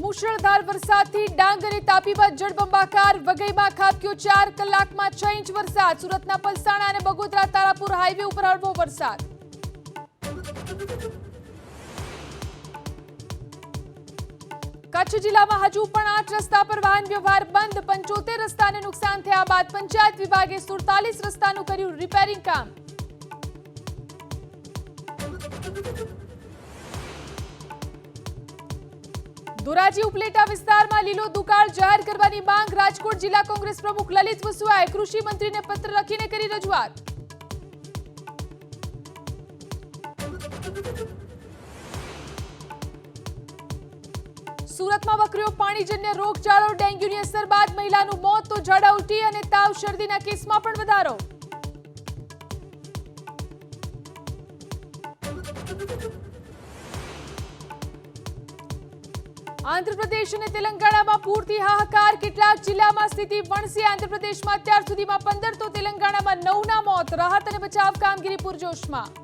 મુશળધાર વરસાદથી ડાંગ અને તાપીમાં જળબંબાકાર, વઘઈમાં ખાબક્યો 4 કલાકમાં 6 ઇંચ વરસાદ. સુરતના પલસાણા અને બગોદરા તારાપુર હાઈવે ઉપર હળવો વરસાદ. કચ્છ જિલ્લામાં હજુ પણ 8 રસ્તા પર વાહન વ્યવહાર બંધ. 75 રસ્તાને નુકસાન થયા બાદ પંચાયત વિભાગે 47 રસ્તાનું કર્યું રિપેરિંગ કામ. ધોરાજી ઉપલેટા વિસ્તારમાં લીલો દુકાળ જાહેર કરવાની માંગ. રાજકોટ જિલ્લા કોંગ્રેસ પ્રમુખ લલિત વસુઆએ કૃષિ મંત્રીને પત્ર લખીને કરી રજૂઆત. સુરતમાં વકર્યો પાણીજન્ય રોગચાળો. ડેન્ગ્યુની અસર બાદ મહિલાનું મોત તો ઝાડા ઉલટી અને તાવ શરદીના કેસમાં પણ વધારો. આંધ્રપ્રદેશ અને તેલંગાણામાં પૂરથી હાહાકાર. કેટલાક જિલ્લામાં સ્થિતિ વણસી. આંધ્રપ્રદેશમાં અત્યાર સુધીમાં 15 તો તેલંગાણામાં 9ના મોત. રાહત અને બચાવ કામગીરી પૂરજોશમાં.